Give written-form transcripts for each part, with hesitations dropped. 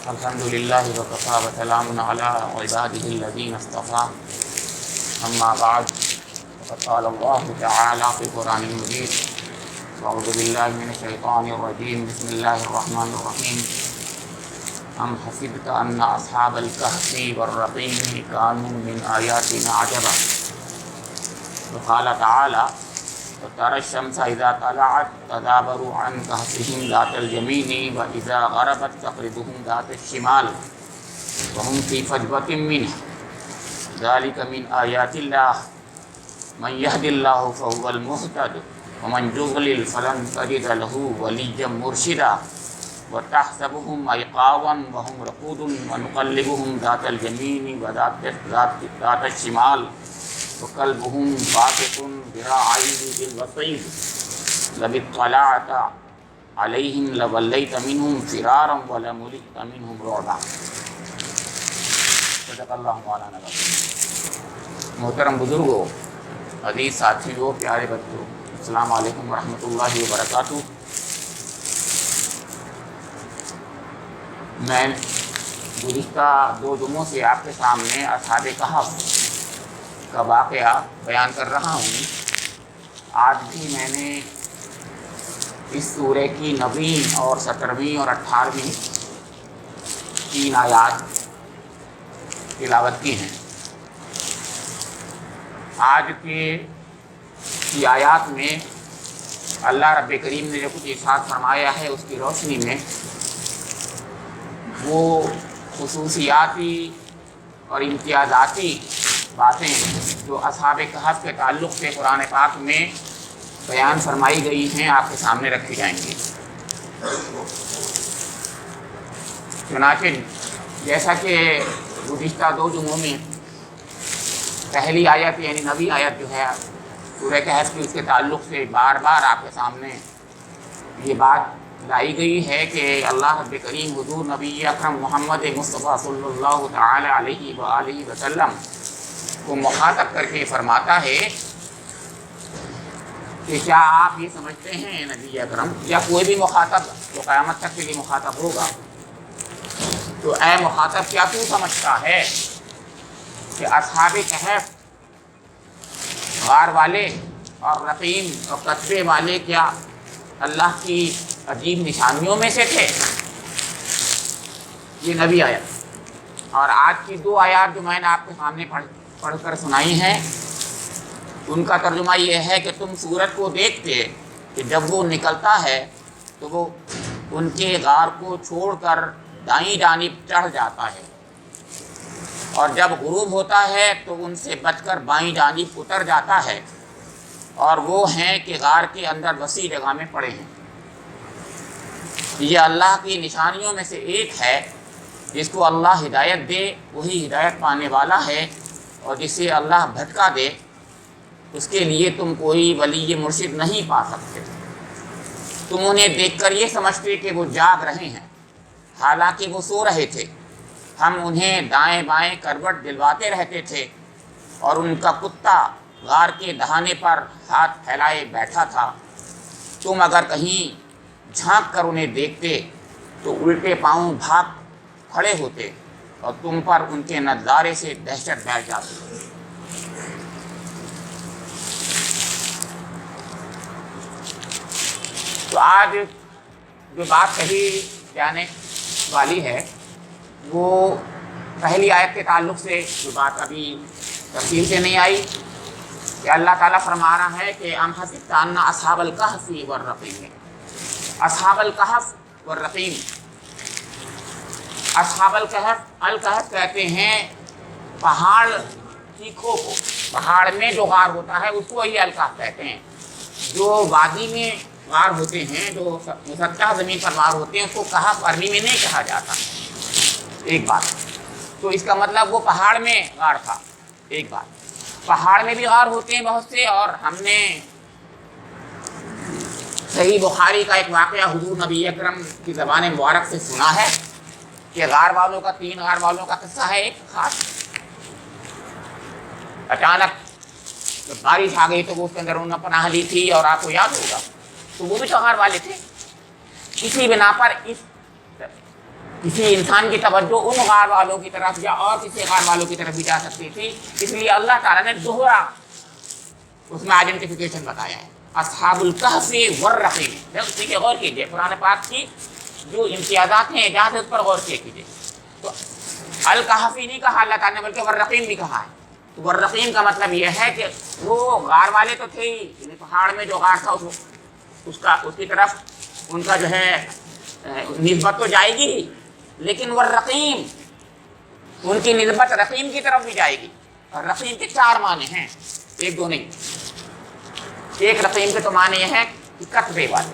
الحمدللہ وکفی وسلام علی عبادہ الذین اصطفی اما بعد فقد قال اللہ تعالی فی القرآن المجید اعوذ باللہ من الشیطان الرجیم بسم اللہ الرحمن الرحیم ام حسبت ان اصحاب الکہف والرقیم کانوا من آیاتنا عجبا وقال تعالی وترى الشمس إذا طلعت تدابر عن كهفهم ذات اليمين وإذا غربت تقرضهم ذات الشمال وهم في فجوة منه ذلك من آيات الله من يهد الله فهو المهتد ومن يضلل فلن تجد له وليا مرشدا وتحسبهم أيقاظا وهم رقود ونقلبهم ذات اليمين وذات الشمال وقلبهم باسط ذراعيه بالوصيد لو اطلعت عليهم لوليت منهم فرارا ولملئت منهم رعبا صدق اللہ مولانا العظیم۔ محترم بزرگوں، عزیز ساتھیوں، پیارے بچوں، السلام علیکم ورحمۃ اللہ وبرکاتہ۔ میں گزشتہ 2 جمعوں سے آپ کے سامنے اصحاب کہف کا واقعہ بیان کر رہا ہوں۔ آج بھی میں نے اس سورہ کی 9ویں اور 17ویں اور 18ویں 3 آیات تلاوت کی ہیں۔ آج کی آیات میں اللہ رب کریم نے جو کچھ ارشاد فرمایا ہے اس کی روشنی میں وہ خصوصیاتی اور امتیازاتی باتیں جو اصحاب کہف کے تعلق سے قرآن پاک میں بیان فرمائی گئی ہیں آپ کے سامنے رکھی جائیں گی۔ چنانچہ جیسا کہ گزشتہ 2 جمعوں میں پہلی آیت یعنی 9ویں آیت جو ہے سورہ کہف کی، اس کے تعلق سے بار بار آپ کے سامنے یہ بات لائی گئی ہے کہ اللہ رب کریم حضور نبی اکرم محمد مصطفیٰ صلی اللہ تعالی علیہ وآلہ وسلم کو مخاطب کر کے فرماتا ہے کہ کیا آپ یہ سمجھتے ہیں نبی اکرم یا کوئی بھی مخاطب جو قیامت تک کے لیے مخاطب ہوگا، تو اے مخاطب کیا تو سمجھتا ہے کہ اصحاب کہف غار والے اور رقیم اور قصبے والے کیا اللہ کی عجیب نشانیوں میں سے تھے؟ یہ 9ویں آیت۔ اور آج کی 2 آیات جو میں نے آپ کے سامنے پڑھ کر سنائی ہیں، ان کا ترجمہ یہ ہے کہ تم سورج کو دیکھتے کہ جب وہ نکلتا ہے تو وہ ان کے غار کو چھوڑ کر دائیں جانب چڑھ جاتا ہے، اور جب غروب ہوتا ہے تو ان سے بچ کر بائیں جانب اتر جاتا ہے، اور وہ ہیں کہ غار کے اندر وسیع جگہ میں پڑے ہیں۔ یہ اللہ کی نشانیوں میں سے ایک ہے۔ جس کو اللہ ہدایت دے وہی ہدایت پانے والا ہے، اور جسے اللہ بھٹکا دے اس کے لیے تم کوئی ولی مرشد نہیں پا سکتے۔ تم انہیں دیکھ کر یہ سمجھتے کہ وہ جاگ رہے ہیں، حالانکہ وہ سو رہے تھے۔ ہم انہیں دائیں بائیں کروٹ دلواتے رہتے تھے، اور ان کا کتا غار کے دہانے پر ہاتھ پھیلائے بیٹھا تھا۔ تم اگر کہیں جھانک کر انہیں دیکھتے تو الٹے پاؤں بھاگ کھڑے ہوتے، اور تم پر ان کے نظارے سے دہشت بیٹھ جاتی۔ تو آج جو بات کہی جانے والی ہے وہ پہلی آیت کے تعلق سے جو بات ابھی تفصیل سے نہیں آئی، کہ اللہ تعالیٰ فرما رہا ہے کہ ام حسبت ان اصحاب الکہف والرقیم۔ اصحاب الکہف والرقیم، اصحاب الکہف کہتے ہیں پہاڑ کی کھو کو۔ پہاڑ میں جو غار ہوتا ہے اس کو ہی الکہف کہتے ہیں۔ جو وادی میں غار ہوتے ہیں، جو مسطح زمین پر غار ہوتے ہیں، اس کو کہف عربی میں نہیں کہا جاتا۔ ایک بات تو اس کا مطلب وہ پہاڑ میں غار تھا۔ ایک بات، پہاڑ میں بھی غار ہوتے ہیں بہت سے، اور ہم نے صحیح بخاری کا ایک واقعہ حضور نبی اکرم کی زبان مبارک سے سنا ہے کہ غار والوں کا 3 غار والوں کا قصہ ہے۔ ایک خاص اچانک جب بارش آ گئی تو وہ اس کے اندر انہوں نے پناہ لی تھی، اور آپ کو یاد ہوگا تو وہ بھی غار والے تھے۔ اسی بنا پر اس کسی انسان کی توجہ ان غار والوں کی طرف یا اور کسی غار والوں کی طرف بھی جا سکتی تھی، اس لیے اللہ تعالیٰ نے دوہرا اس میں آئیڈینٹیفیکیشن بتایا ہے، اصحاب الکہف والرقیم۔ دیکھیے غور کیجیے قرآن پاک کی جو امتیازات ہیں اعجاز ہے اس پر غور کیجیے۔ تو الکہف ہی نہیں کہا اللہ تعالیٰ نے بلکہ والرقیم بھی کہا ہے۔ تو والرقیم کا مطلب یہ ہے کہ وہ غار والے تو تھے ہی، یعنی پہاڑ میں جو غار تھا اس کی طرف ان کا جو ہے نسبت تو جائے گی ہی، لیکن والرقیم ان کی نسبت رقیم کی طرف بھی جائے گی۔ اور رقیم کے 4 معنی ہیں، ایک دو نہیں۔ ایک رقیم کے تو معنی یہ ہے کہ کتبے والے۔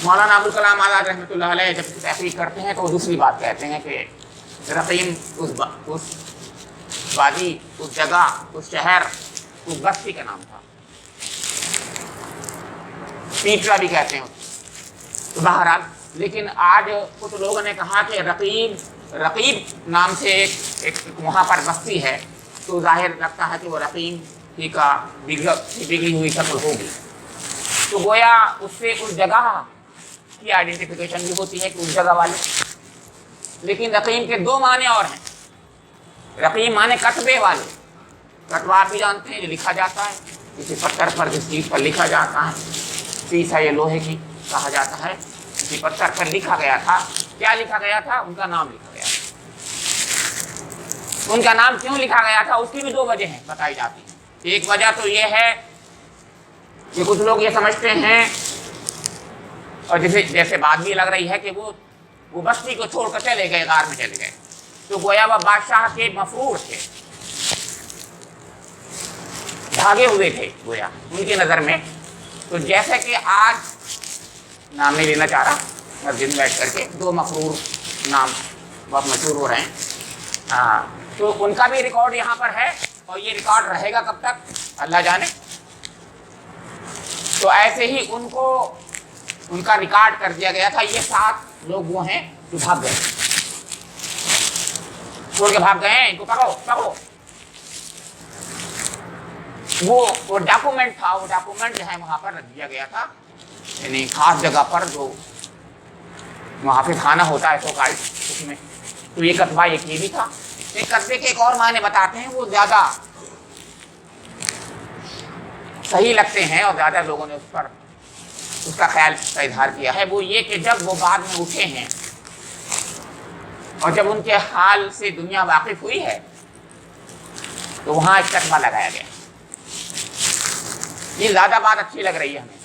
مولانا ابوالکلام آزاد رحمۃ اللہ علیہ جب تحقیق کرتے ہیں تو دوسری بات کہتے ہیں کہ رقیم اس وادی، اس جگہ، اس شہر، اس بستی کا نام تھا، پیٹرا بھی کہتے ہیں تو بہرحال۔ لیکن آج کچھ لوگوں نے کہا کہ رقیب نام سے ایک وہاں پر بستی ہے، تو ظاہر لگتا ہے کہ وہ رقیم ہی کا بگڑی ہوئی شکل ہوگی، تو گویا اس سے اس جگہ کی آئیڈینٹیفیکیشن بھی ہوتی ہے کہ اس جگہ والے۔ لیکن رقیم کے 2 معنی اور ہیں۔ رقیم معنی کتبے والے، کتبہ آپ بھی جانتے ہیں جو لکھا جاتا ہے کسی پتھر پر، کسی چیز پر لکھا جاتا ہے، سیسا یا لوہے کی کہا جاتا ہے، کسی پتھر پر لکھا گیا تھا۔ کیا لکھا گیا تھا؟ ان کا نام لکھا گیا تھا۔ ان کا نام کیوں لکھا گیا تھا اس کی بھی 2 وجہ ہیں بتائی جاتی ہیں۔ ایک وجہ تو یہ ہے کہ کچھ لوگ یہ سمجھتے ہیں، اور جیسے بات بھی لگ رہی ہے کہ وہ بستی کو چھوڑ کر چلے گئے، غار میں چلے گئے، تو گویا وہ بادشاہ کے مفرور تھے، بھاگے ہوئے تھے گویا ان کی نظر میں۔ تو جیسے کہ آج نام نہیں لینا چاہ رہا، مسجد میں بیٹھ کر کے 2 مفرور نام بہت مشہور ہو رہے ہیں، تو ان کا بھی ریکارڈ یہاں پر ہے، اور یہ ریکارڈ رہے گا کب تک اللہ جانے۔ تو ایسے ہی ان کا ریکارڈ کر دیا گیا تھا۔ یہ 7 لوگ وہ ہیں جو بھاگ گئے، چھوڑ کے بھاگ گئے ہیں، ان کو پکڑو۔ وہ ڈاکومنٹ تھا، وہ ڈاکومنٹ جو ہے وہاں پر رکھ دیا گیا تھا، یعنی خاص جگہ پر جو محافظ خانہ ہوتا ہے اس میں۔ تو یہ کتبہ ایک یہ بھی تھا۔ ایک کتبے کے ایک اور معنی بتاتے ہیں، وہ زیادہ صحیح لگتے ہیں اور زیادہ لوگوں نے اس کا خیال کا اظہار کیا ہے۔ وہ یہ کہ جب وہ بعد میں اٹھے ہیں اور جب ان کے حال سے دنیا واقف ہوئی ہے تو وہاں ایک کتبہ لگایا گیا۔ یہ زیادہ بات اچھی لگ رہی ہے ہمیں،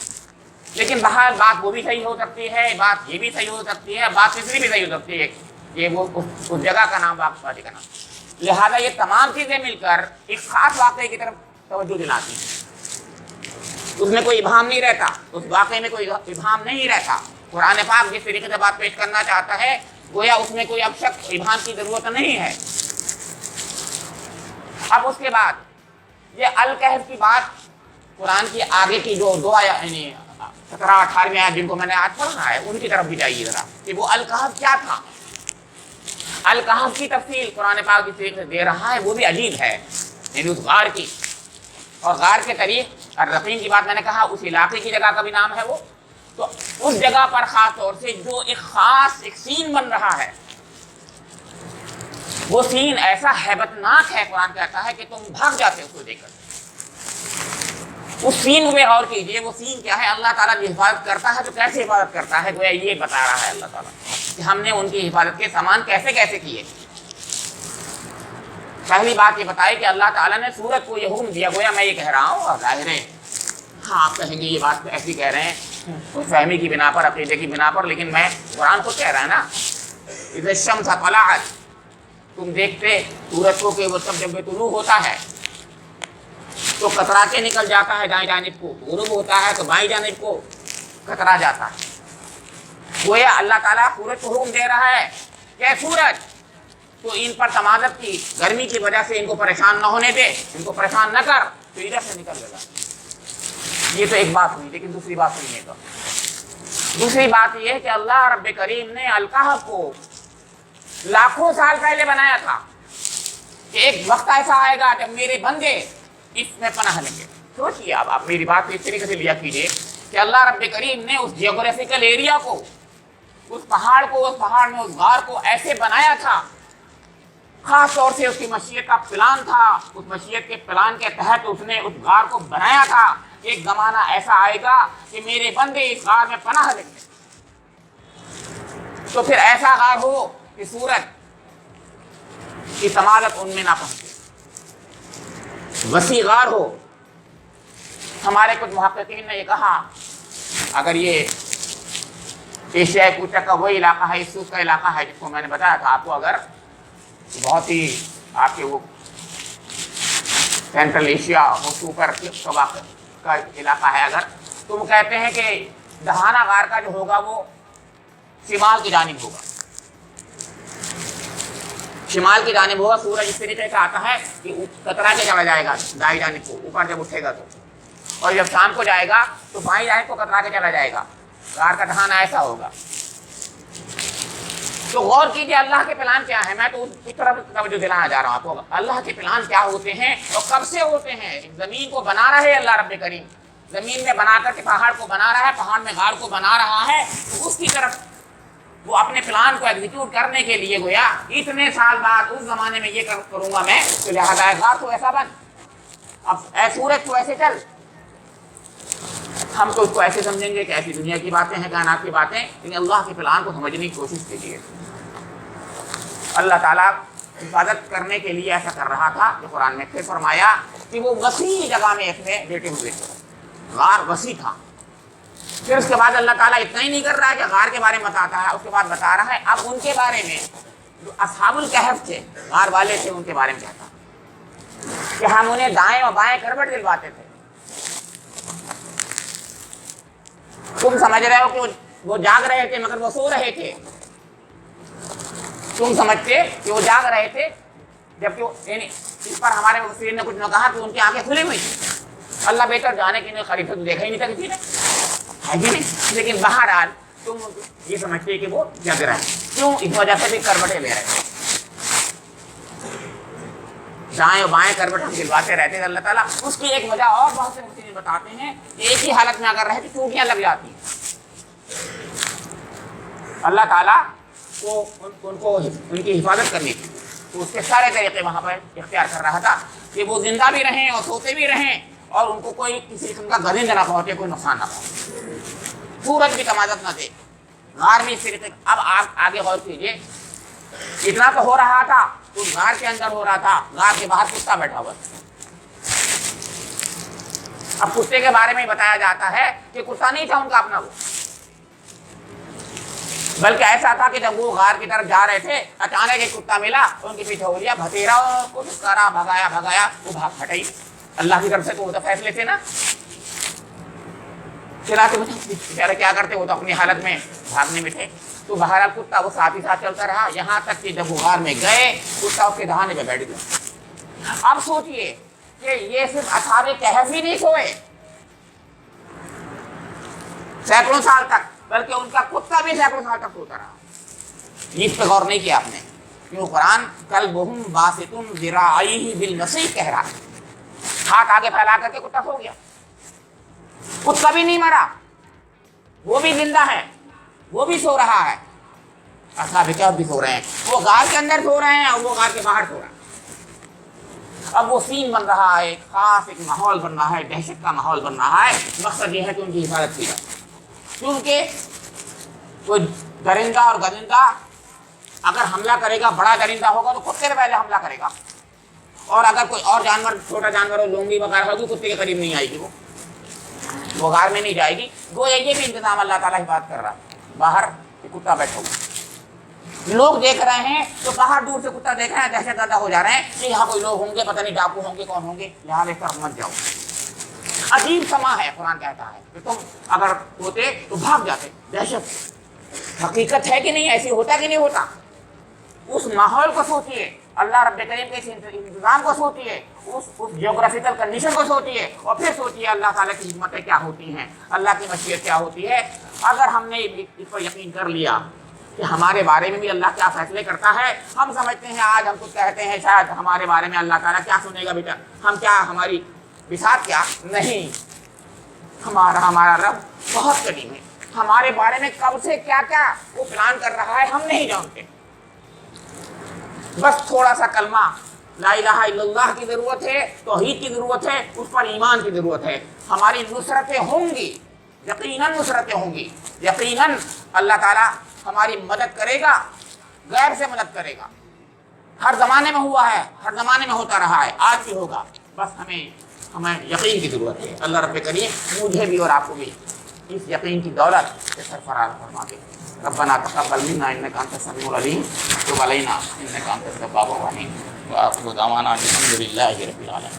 لیکن بہرحال بات وہ بھی صحیح ہو سکتی ہے، بات یہ بھی صحیح ہو سکتی ہے، بات تیسری بھی صحیح ہو سکتی ہے کہ وہ اس جگہ کا نام واقعے کا نام۔ لہذا یہ تمام چیزیں مل کر ایک خاص واقعے کی طرف توجہ دلاتی ہیں۔ اس میں کوئی ابہام نہیں رہتا، اس واقعے میں کوئی ابہام نہیں رہتا۔ قرآن پاک جس طریقے سے بات پیش کرنا چاہتا ہے گویا اس میں کوئی اب شک ابہام کی ضرورت نہیں ہے۔ اب اس کے بعد یہ الکہف کی بات قرآن کی آگے کی جو 2 آیات، یعنی 17-18 آیات جن کو میں نے آج پڑھا ہے، ان کی طرف بھی جائیے ذرا کہ وہ الکہف کیا تھا۔ الکہف کی تفصیل قرآن پاک جس طریقے سے دے رہا ہے وہ بھی عجیب ہے، یعنی اس غار کی، اور غار کے قریب الرقیم کی بات میں نے کہا، اس علاقے کی جگہ کا بھی نام ہے وہ۔ تو اس جگہ پر خاص طور سے جو ایک سین بن رہا ہے، وہ سین ایسا ہیبت ناک ہے، قرآن کہتا ہے کہ تم بھاگ جاتے اس کو دیکھ کر۔ اس سین میں غور کیجئے، وہ سین کیا ہے؟ اللہ تعالیٰ کی حفاظت کرتا ہے تو کیسے حفاظت کرتا ہے، گویا یہ بتا رہا ہے اللہ تعالیٰ کہ ہم نے ان کی حفاظت کے سامان کیسے کیسے کیے۔ پہلی بات یہ بتائی کہ اللہ تعالیٰ نے سورت کو یہ حکم دیا، گویا میں یہ کہہ رہا ہوں، اور ظاہر ہے ہاں آپ کہیں گے یہ بات ایسی کہہ رہے ہیں کوئی فہمی کی بنا پر، عقیدے کی بنا پر، لیکن میں قرآن کو کہہ رہا ہے نا، اذا الشمس طلعت، تم دیکھتے سورج کو کہ وہ سب جب طلوع ہوتا ہے تو کترا کے نکل جاتا ہے دائیں جانب کو، غروب ہوتا ہے تو بائیں جانب کو کترا جاتا ہے۔ گویا اللہ تعالیٰ سورج کو حکم دے رہا ہے کہ سورج تو ان پر تمازت کی گرمی کی وجہ سے ان کو پریشان نہ ہونے دے، ان کو پریشان نہ کر، تو ادھر سے نکل جائے گا۔ یہ تو ایک بات ہوئی، لیکن دوسری بات سنیے گا۔ دوسری بات یہ ہے کہ اللہ رب کریم نے الکہف کو لاکھوں سال پہلے بنایا تھا کہ ایک وقت ایسا آئے گا جب میرے بندے اس میں پناہ لیں گے۔ سوچیے آپ میری بات کو اس طریقے سے لیا کیجیے کہ اللہ رب کریم نے اس جیوگرافیکل ایریا کو اس پہاڑ میں اس غار کو ایسے بنایا تھا، خاص طور سے اس کی مشیت کا پلان تھا، اس مشیت کے پلان کے تحت اس نے اس غار کو بنایا تھا۔ ایک زمانہ ایسا آئے گا کہ میرے بندے اس غار میں پناہ لیں گے، تو پھر ایسا غار ہو کہ سورج کی سماجت ان میں نہ پہنچے، وسیع غار ہو۔ ہمارے کچھ محققین نے یہ کہا، اگر یہ ایشیائی کوچہ کا وہی علاقہ ہے، سوس کا علاقہ ہے جس کو میں نے بتایا تھا آپ کو، اگر بہت ہی آپ کے وہ سینٹرل ایشیا وہ سوپر کا علاقہ ہے، اگر تو وہ کہتے ہیں کہ دہانہ غار کا جو ہوگا وہ شمال کی جانب ہوگا، شمال کی جانب ہوگا۔ سورج اس طریقے سے آتا ہے کہ کترا کے چلا جائے گا دائیں جانب کو، اوپر جب اٹھے گا تو، اور جب شام کو جائے گا تو بائیں جانب کو کترا کے چلا جائے گا۔ غار کا دہانہ ایسا ہوگا۔ تو غور کیجیے اللہ کے پلان کیا ہے، میں تو اس طرف توجہ دلانا جا رہا ہوں آپ کو، اللہ کے پلان کیا ہوتے ہیں اور کب سے ہوتے ہیں۔ زمین کو بنا رہے اللہ رب کریم، زمین میں بنا کر کے پہاڑ کو بنا رہا ہے، پہاڑ میں غار کو بنا رہا ہے، تو اس کی طرف وہ اپنے پلان کو ایگزیکیوٹ کرنے کے لیے گویا اتنے سال بعد اس زمانے میں یہ کروں گا میں، تو لہٰذا غار تو ایسا بن، اب اے سورج تو ایسے چل۔ ہم تو اس کو ایسے سمجھیں گے کہ ایسی دنیا کی باتیں ہیں، کائنات کی باتیں، لیکن اللہ کے پلان کو سمجھنے کی کوشش کیجیے۔ اللہ تعالیٰ حفاظت کرنے کے لیے ایسا کر رہا تھا کہ قرآن میں پھر فرمایا کہ وہ وسیع جگہ میں ایک میں بیٹھے ہوئے تھے، غار وسیع تھا۔ پھر اس کے بعد اللہ تعالیٰ اتنا ہی نہیں کر رہا ہے کہ غار کے بارے میں بتاتا ہے، اس کے بعد بتا رہا ہے اب ان کے بارے میں جو اصحاب الکہف تھے، غار والے تھے، ان کے بارے میں کہتا کہ ہم انہیں دائیں اور بائیں کروٹ دلواتے تھے۔ تم سمجھ رہے ہو کہ وہ جاگ رہے تھے مگر وہ سو رہے تھے، تم سمجھتے کہ وہ جاگ رہے تھے جبکہ یعنی اس پر ہمارے مفسرین نے کچھ نہ کہا کہ ان کی آنکھیں کھلی ہوئی تھی۔ اللہ بہتر جانے کی خلیفہ تو دیکھا ہی نہیں تھا کسی نے، ہے کہ نہیں؟ لیکن بہرحال تم یہ سمجھتے کہ وہ جگ رہے ہیں، کیوں؟ اس وجہ سے بھی کروٹیں لے رہے ہیں، دائیں اور بائیں کروٹ ہم دلواتے رہتے ہیں۔ اللہ تعالیٰ اس کی ایک وجہ اور بہت سے مفسرین بتاتے ہیں، ایک ہی حالت میں اگر رہے تو چوٹیاں لگ جاتی ہیں۔ اللہ تعالیٰ کو ان کو ان کی حفاظت کرنی تھی، تو اس کے سارے طریقے وہاں پر اختیار کر رہا تھا کہ وہ زندہ بھی رہیں اور سوتے بھی رہیں، اور ان کو کوئی کسی قسم کا گزند نہ پہنچے، کوئی نقصان نہ پہنچے، سورج بھی تمازت نہ دے، غار بھی اس طریقے۔ اب آپ آگے غور کیجیے، اتنا تو ہو رہا تھا تو غار کے اندر ہو رہا تھا، غار کے باہر کتا بیٹھا ہوا تھا۔ اب کتے کے بارے میں بتایا جاتا ہے کہ کتا نہیں تھا ان کا اپنا، وہ بلکہ ایسا تھا کہ جب وہ غار کی طرف جا رہے تھے اچانک ایک کتا ملا، ان کے پیچھے ہو لیا، بھتیرا کو دھکارا، بھگایا، وہ بھاگ ہٹائی۔ اللہ کی طرف سے تو وہ تو فیصلے تھے نا، چلاتے بیچارے کیا کرتے، وہ تو اپنی حالت میں بھاگنے میں تھے۔ تو بہرحال کتا وہ ساتھ ہی ساتھ چلتا رہا، یہاں تک کہ جب وہ غار میں گئے کتا اس کے دہانے پہ بیٹھ گیا۔ اب سوچئے کہ یہ صرف اصحاب کہف ہی نہیں سوئے سینکڑوں سال تک، بلکہ ان کا کتا بھی سینکڑوں سال تک سوتا رہا۔ اس پہ غور نہیں کیا آپ نے، کیوں قرآن کلبہم باسط ذراعیہ بالوصیع کہہ رہا ہے، ہاتھ آگے پھیلا کر کے کتا سو گیا۔ کتا بھی نہیں مرا، وہ بھی زندہ ہے، وہ بھی سو رہا ہے، اصحاب کہف بھی سو رہے ہیں، وہ غار کے اندر سو رہے ہیں اور وہ غار کے باہر سو رہا ہے۔ اب وہ سین بن رہا ہے، خاص ایک ماحول بن رہا ہے، دہشت کا ماحول بن رہا ہے۔ مقصد یہ ہے کہ ان کی حفاظت کی جائے، کیونکہ کوئی درندہ اور گزندہ اگر حملہ کرے گا، بڑا درندہ ہوگا تو کتے سے پہلے حملہ کرے گا، اور اگر کوئی اور جانور چھوٹا جانور ہو، لونگی وغیرہ ہوگی، کتے کے قریب نہیں آئے گی، وہ غار میں نہیں جائے گی۔ گویا یہ بھی انتظام اللہ تعالیٰ حفاظت کر رہا ہے۔ باہر کتا بیٹھا ہوا، لوگ دیکھ رہے ہیں تو باہر دور سے کتا دیکھ رہے ہیں، دہشت زدہ ہو جا رہے ہیں کہ یہاں کوئی لوگ ہوں گے، پتہ نہیں ڈاکو ہوں گے، کون ہوں گے، یہاں اس طرف مت جاؤ۔ عجیب سما ہے، قرآن کہتا ہے کہ تم اگر ہوتے تو بھاگ جاتے۔ دہشت حقیقت ہے کہ نہیں، ایسی ہوتا کہ نہیں ہوتا؟ اس ماحول کو سوچیے، اللہ رب کریم کے انتظام کو سوچیے، اس جیوگرافیکل کنڈیشن کو سوچیے، اور پھر سوچیے اللہ تعالیٰ کی حکمتیں کیا ہوتی ہیں، اللہ کی مشیت کیا ہوتی ہے۔ اگر ہم نے اس پر یقین کر لیا کہ ہمارے بارے میں بھی اللہ کیا فیصلے کرتا ہے، ہم سمجھتے ہیں آج ہم کچھ کہتے ہیں شاید ہمارے بارے میں اللہ تعالیٰ کیا سنے گا، بیٹا ہم کیا، ہماری بساط کیا نہیں، ہمارا رب بہت کریم ہے، ہمارے بارے میں کب سے کیا کیا وہ پلان کر رہا ہے ہم نہیں جانتے. بس تھوڑا سا کلمہ لا الہ الا اللہ کی ضرورت ہے، توحید کی ضرورت ہے، اس پر ایمان کی ضرورت ہے. ہماری نصرتیں ہوں گی، یقیناً نصرتیں ہوں گی، یقیناً اللہ تعالیٰ ہماری مدد کرے گا، غیر سے مدد کرے گا. ہر زمانے میں ہوا ہے، ہر زمانے میں ہوتا رہا ہے، آج بھی ہوگا. بس ہمیں یقین کی ضرورت ہے. اللہ رب کریم مجھے بھی اور آپ کو بھی اس یقین کی دولت سے سرفراز فرما دے. ربنا تقبل منا انك انت السميع العليم وتب علينا انك انت التواب الرحيم. وآخر دعوانا الحمد لله رب العالمين.